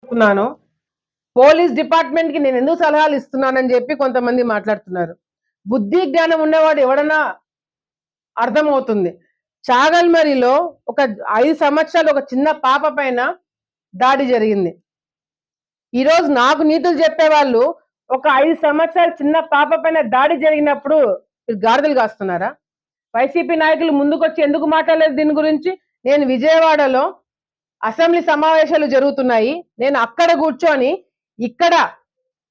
చెప్తున్నాను. Police department కి నేను ఎందుకు సలహాలు ఇస్తున్నానని చెప్పి కొంతమంది మాట్లాడుతున్నారు. బుద్ధి జ్ఞానం ఉన్నవాడు ఎవడన్నా అర్థమవుతుంది. చాగల్మరిలో ఒక 5 సంవత్సరాలు ఒక చిన్న పాప పైన దాడి జరిగింది. ఈరోజు నాకు నీతులు చెప్పేవాళ్ళు ఒక 5 సంవత్సరాల చిన్న పాప పైన దాడి జరిగినప్పుడు మీరు గాడిదలు కాస్తున్నారా? వైసీపీ నాయకులు ముందుకొచ్చి ఎందుకు మాట్లాడలేదు దీని గురించి? నేను విజయవాడలో అసెంబ్లీ సమావేశాలు జరుగుతున్నాయి. నేను అక్కడ కూర్చొని ఇక్కడ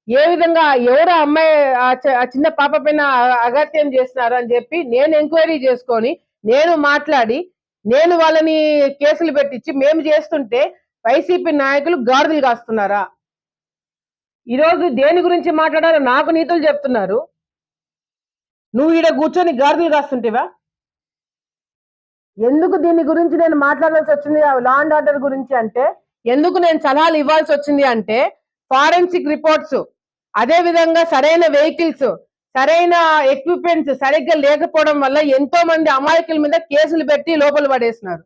ఏ విధంగా ఎవరు అమ్మాయి ఆ చిన్న పాప పైన అగత్యం చేస్తున్నారు అని చెప్పి నేను ఎంక్వైరీ చేసుకొని నేను మాట్లాడి నేను వాళ్ళని కేసులు పెట్టించి మేము చేస్తుంటే వైసీపీ నాయకులు గాడిదలు కాస్తున్నారా? ఈరోజు దేని గురించి మాట్లాడారో నాకు నీతులు చెప్తున్నారు. నువ్వు ఈడ కూర్చొని గాడిదలు కాస్తుంటేవా? ఎందుకు దీని గురించి నేను మాట్లాడాల్సి వచ్చింది లా అండ్ ఆర్డర్ గురించి అంటే, ఎందుకు నేను సలహాలు ఇవ్వాల్సి వచ్చింది అంటే, ఫారెన్సిక్ రిపోర్ట్స్, అదే విధంగా సరైన వెహికల్స్, సరైన ఎక్విప్మెంట్స్ సరిగ్గా లేకపోవడం వల్ల ఎంతో మంది అమాయకుల మీద కేసులు పెట్టి లోపల పడేస్తున్నారు.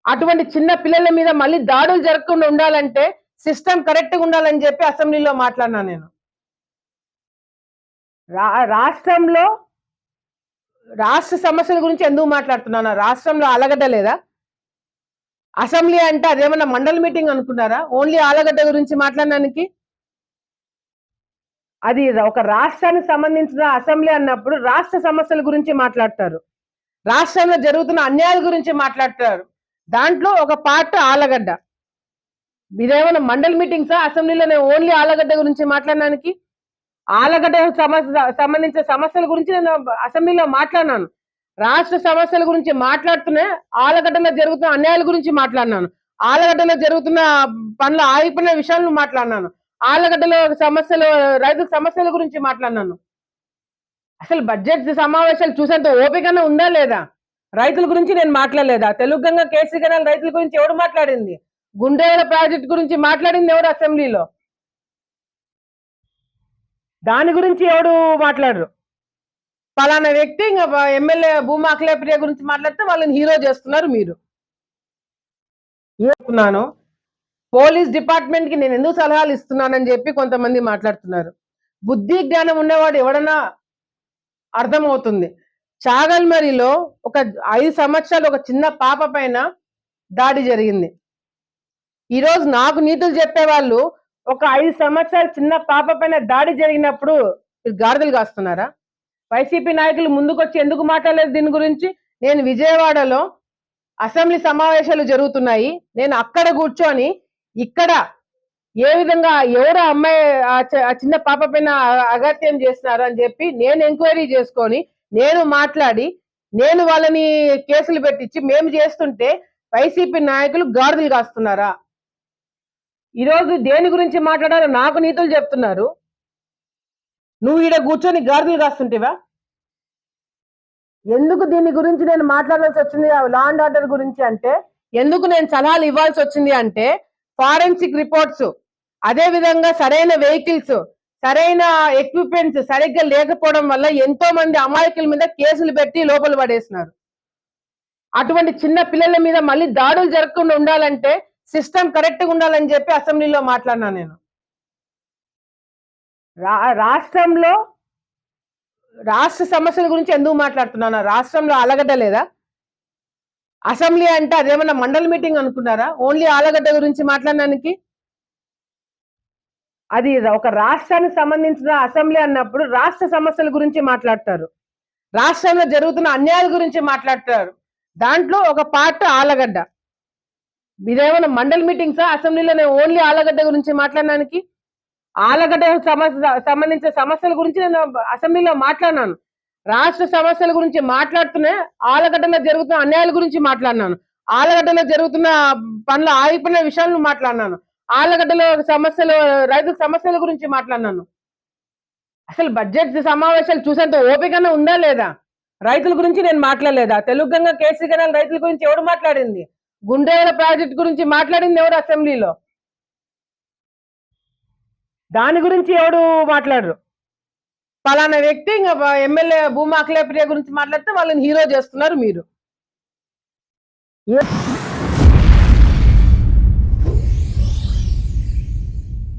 అటువంటి చిన్న పిల్లల మీద మళ్ళీ దాడులు జరగకుండా ఉండాలంటే సిస్టమ్ కరెక్ట్ గా ఉండాలని చెప్పి అసెంబ్లీలో మాట్లాడినా నేను. రాష్ట్రంలో రాష్ట్ర సమస్యల గురించి ఎందుకు మాట్లాడుతున్నాను? రాష్ట్రంలో ఆలగడ్డ లేదా? అసెంబ్లీ అంటే అదేమన్నా మండల మీటింగ్ అనుకున్నారా? ఓన్లీ ఆలగడ్డ గురించి మాట్లాడడానికి? అది ఒక రాష్ట్రానికి సంబంధించిన అసెంబ్లీ అన్నప్పుడు రాష్ట్ర సమస్యల గురించి మాట్లాడతారు, రాష్ట్రంలో జరుగుతున్న అన్యాయాల గురించి మాట్లాడతారు. దాంట్లో ఒక పార్ట్ ఆలగడ్డ. ఇదేమన్నా మండల్ మీటింగ్సా? అసెంబ్లీలో నేను ఓన్లీ ఆలగడ్డ గురించి మాట్లాడడానికి? ఆలగడ్డ సంబంధించిన సమస్యల గురించి నేను అసెంబ్లీలో మాట్లాడినాను. రాష్ట్ర సమస్యల గురించి మాట్లాడుతూనే ఆలగడ్డలో జరుగుతున్న అన్యాయాల గురించి మాట్లాడినాను. ఆలగడ్డలో జరుగుతున్న పనులు ఆగిపోయిన విషయాలను మాట్లాడినాను. ఆలగడ్డలో సమస్యలు, రైతుల సమస్యల గురించి మాట్లాడినాను. అసలు బడ్జెట్ సమావేశాలు చూసేంత ఓపికనే ఉందా లేదా? రైతుల గురించి నేను మాట్లాడలేదా? తెలుగుగంగ కేసీ కెనాల్ రైతుల గురించి ఎవడు మాట్లాడింది? గుండెల ప్రాజెక్ట్ గురించి మాట్లాడింది ఎవరు అసెంబ్లీలో? దాని గురించి ఎవడు మాట్లాడరు. పలానా వ్యక్తి ఇంకా ఎమ్మెల్యే భూమా అఖిలప్రియ గురించి మాట్లాడితే వాళ్ళని హీరో చేస్తున్నారు మీరు. చెప్తున్నాను, పోలీస్ డిపార్ట్మెంట్ కి నేను ఎందుకు సలహాలు ఇస్తున్నానని చెప్పి కొంతమంది మాట్లాడుతున్నారు. బుద్ధి జ్ఞానం ఉన్నవాడు ఎవడన్నా అర్థమవుతుంది. చాగల్మరిలో ఒక 5 సంవత్సరాలు ఒక చిన్న పాప పైన దాడి జరిగింది. ఈరోజు నాకు నీతులు చెప్పేవాళ్ళు ఒక 5 సంవత్సరాల చిన్న పాప పైన దాడి జరిగినప్పుడు మీరు గాడిదలు కాస్తున్నారా? వైసీపీ నాయకులు ముందుకొచ్చి ఎందుకు మాట్లాడలేదు దీని గురించి? నేను విజయవాడలో అసెంబ్లీ సమావేశాలు జరుగుతున్నాయి. నేను అక్కడ కూర్చొని ఇక్కడ ఏ విధంగా ఎవరు అమ్మాయి ఆ చిన్న పాప పైన అగత్యం చేస్తున్నారు అని చెప్పి నేను ఎంక్వైరీ చేసుకొని నేను మాట్లాడి నేను వాళ్ళని కేసులు పెట్టించి మేము చేస్తుంటే వైసీపీ నాయకులు గాడిదలు కాస్తున్నారా? ఈరోజు దేని గురించి మాట్లాడారో నాకు నీతులు చెప్తున్నారు. నువ్వు ఈడ కూర్చొని గాడిదలు కాస్తుంటేవా? ఎందుకు దీని గురించి నేను మాట్లాడాల్సి వచ్చింది లా అండ్ ఆర్డర్ గురించి అంటే, ఎందుకు నేను సలహాలు ఇవ్వాల్సి వచ్చింది అంటే, ఫారెన్సిక్ రిపోర్ట్స్, అదే విధంగా సరైన వెహికల్స్, సరైన ఎక్విప్మెంట్స్ సరిగ్గా లేకపోవడం వల్ల ఎంతో మంది అమాయకుల మీద కేసులు పెట్టి లోపల పడేస్తున్నారు. అటువంటి చిన్న పిల్లల మీద మళ్ళీ దాడులు జరగకుండా ఉండాలంటే సిస్టమ్ కరెక్ట్ గా ఉండాలని చెప్పి అసెంబ్లీలో మాట్లాడినా నేను. రాష్ట్రంలో రాష్ట్ర సమస్యల గురించి ఎందుకు మాట్లాడుతున్నాను? రాష్ట్రంలో ఆలగడ్డ లేదా? అసెంబ్లీ అంటే అదేమన్నా మండల మీటింగ్ అనుకున్నారా? ఓన్లీ ఆలగడ్డ గురించి మాట్లాడడానికి? అది ఒక రాష్ట్రానికి సంబంధించిన అసెంబ్లీ అన్నప్పుడు రాష్ట్ర సమస్యల గురించి మాట్లాడతారు, రాష్ట్రంలో జరుగుతున్న అన్యాయాల గురించి మాట్లాడతారు. దాంట్లో ఒక పార్ట్ ఆలగడ్డ. ఇదేమన్నా మండల్ మీటింగ్సా? అసెంబ్లీలో నేను ఓన్లీ ఆలగడ్డ గురించి మాట్లాడడానికి? ఆలగడ్డ సంబంధించిన సమస్యల గురించి నేను అసెంబ్లీలో మాట్లాడినాను. రాష్ట్ర సమస్యల గురించి మాట్లాడుతూనే ఆలగడ్డలో జరుగుతున్న అన్యాయాల గురించి మాట్లాడినాను. ఆలగడ్డలో జరుగుతున్న పనులు ఆగిపోయిన విషయాలను మాట్లాడినాను. ఆలగడ్డలో సమస్యలు, రైతుల సమస్యల గురించి మాట్లాడినాను. అసలు బడ్జెట్ సమావేశాలు చూసేంత ఓపికనే ఉందా లేదా? రైతుల గురించి నేను మాట్లాడలేదా? తెలుగుగంగ కేసీ కెనాల్ రైతుల గురించి ఎవడు మాట్లాడింది? గుండెల ప్రాజెక్ట్ గురించి మాట్లాడింది ఎవరు అసెంబ్లీలో? దాని గురించి ఎవడు మాట్లాడరు. పలానా వ్యక్తి ఇంకా ఎమ్మెల్యే భూమా అఖిలప్రియ గురించి మాట్లాడితే వాళ్ళని హీరో చేస్తున్నారు మీరు.